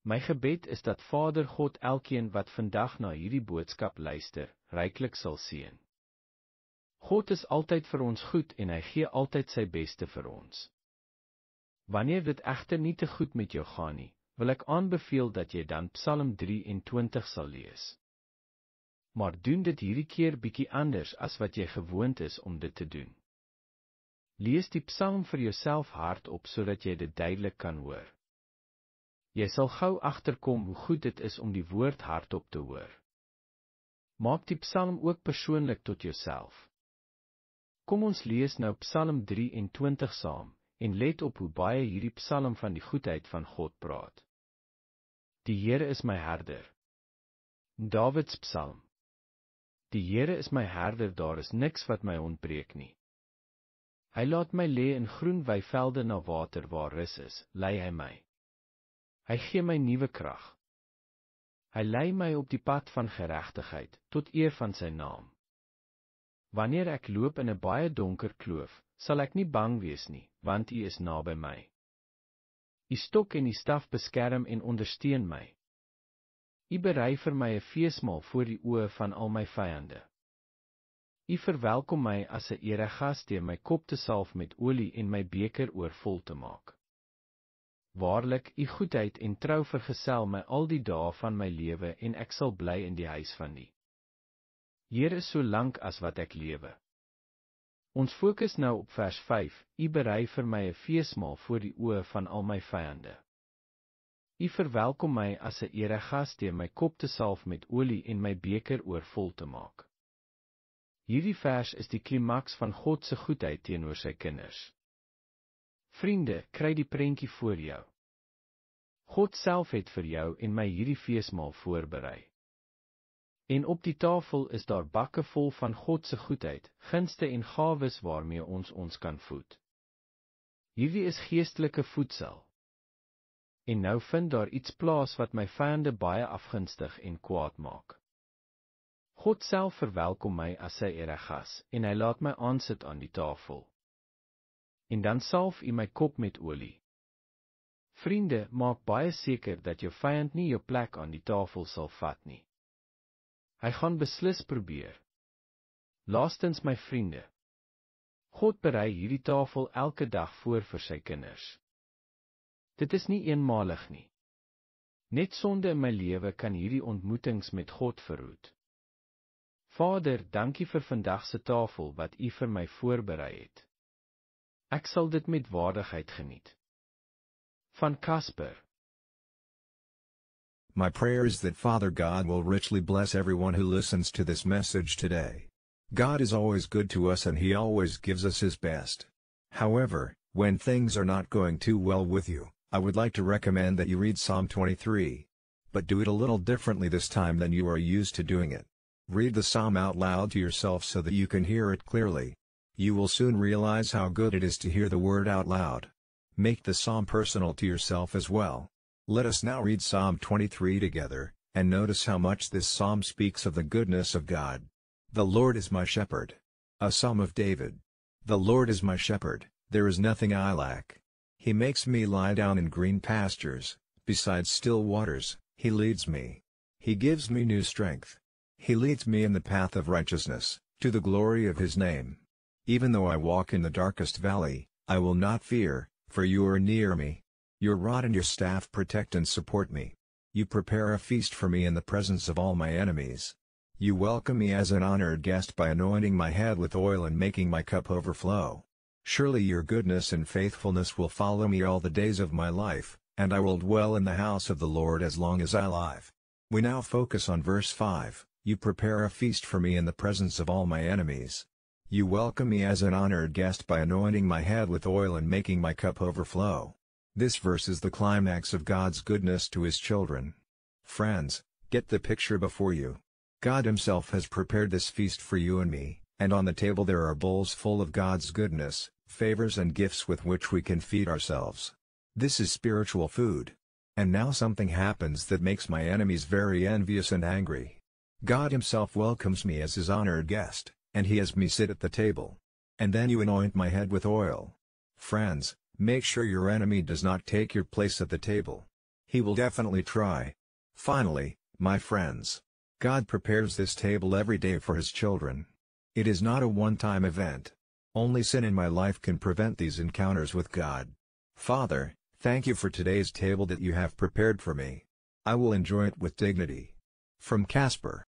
My gebed is dat Vader God elkeen wat vandag na hierdie boodskap luister, ryklik sal seën. God is altyd vir ons goed en hy gee altyd sy beste vir ons. Wanneer dit egter nie te goed met jou gaan nie, wil ek aanbeveel dat jy dan Psalm 23 sal lees. Maar doen dit hierdie keer bietjie anders as wat jy gewoond is om dit te doen. Lees die Psalm vir jouself hardop sodat jy dit duidelik kan hoor. Jy sal gou agterkom hoe goed dit is om die woord hardop te hoor. Maak die Psalm ook persoonlik tot jouself. Kom ons lees nou Psalm 23 saam, en let op hoe baie hierdie Psalm van die goedheid van God praat. Die Here is my herder. Davids Psalm. Die Here is my herder, daar is niks wat my ontbreek nie. Hy laat my lê in groen weivelde na water waar rus is, lei hy my. Hy gee my nuwe krag. Hy lei my op die pad van geregtigheid, tot eer van sy naam. Wanneer ek loop in 'n baie donker kloof, sal ek nie bang wees nie, want U is naby my. U stok en die staf beskerm en ondersteun my. U berei vir my 'n feesmaal voor die oë van al my vyande. U verwelkom my as 'n eregas deur my kop te salf met olie en my beker oorvol te maak. Waarlik, U goedheid en trou vergesel my al die dae van my lewe en ek sal bly in die huis van U Here so lank as wat ek lewe. Ons fokus nou op vers 5, U berei vir my 'n feesmaal voor die oë van al my vyande. U verwelkom my as 'n eregas deur my kop te salf met olie en my beker oorvol te maak. Hierdie vers is die klimaks van God se goedheid teenoor sy kinders. Vriende, kry die prentjie voor jou. God self het vir jou en my hierdie feesmaal voorberei. En op die tafel is daar bakke vol van God se goedheid, gunste en gawes waarmee ons kan voed. Hierdie is geestelike voedsel. En nou vind daar iets plaas wat my vyande baie afgunstig en kwaad maak. God self verwelkom my as sy eregas, en hy laat my aansit aan die tafel. En dan salf U my kop met olie. Vriende, maak baie seker dat jou vyand nie jou plek aan die tafel sal vat nie. Hy gaan beslis probeer. Laastens my vriende. God berei hierdie tafel elke dag voor vir sy kinders. Dit is nie eenmalig nie. Net sonde in my lewe kan hierdie ontmoetings met God verhoed. Vader, dankie vir vandag se tafel wat U vir my voorberei het. Ek sal dit met waardigheid geniet. Van Casper. My prayer is that Father God will richly bless everyone who listens to this message today. God is always good to us and He always gives us His best. However, when things are not going too well with you, I would like to recommend that you read Psalm 23. But do it a little differently this time than you are used to doing it. Read the psalm out loud to yourself so that you can hear it clearly. You will soon realize how good it is to hear the word out loud. Make the psalm personal to yourself as well. Let us now read Psalm 23 together, and notice how much this psalm speaks of the goodness of God. The Lord is my shepherd. A Psalm of David. The Lord is my shepherd, there is nothing I lack. He makes me lie down in green pastures, beside still waters, He leads me. He gives me new strength. He leads me in the path of righteousness, to the glory of His name. Even though I walk in the darkest valley, I will not fear, for You are near me. Your rod and Your staff protect and support me. You prepare a feast for me in the presence of all my enemies. You welcome me as an honored guest by anointing my head with oil and making my cup overflow. Surely Your goodness and faithfulness will follow me all the days of my life, and I will dwell in the house of the Lord as long as I live. We now focus on verse 5, You prepare a feast for me in the presence of all my enemies. You welcome me as an honored guest by anointing my head with oil and making my cup overflow. This verse is the climax of God's goodness to His children. Friends, get the picture before you. God Himself has prepared this feast for you and me, and on the table there are bowls full of God's goodness, favors and gifts with which we can feed ourselves. This is spiritual food. And now something happens that makes my enemies very envious and angry. God Himself welcomes me as His honored guest, and He has me sit at the table. And then you anoint my head with oil. Friends, make sure your enemy does not take your place at the table. He will definitely try. Finally, my friends, God prepares this table every day for His children. It is not a one-time event. Only sin in my life can prevent these encounters with God. Father, thank you for today's table that you have prepared for me. I will enjoy it with dignity. From Casper.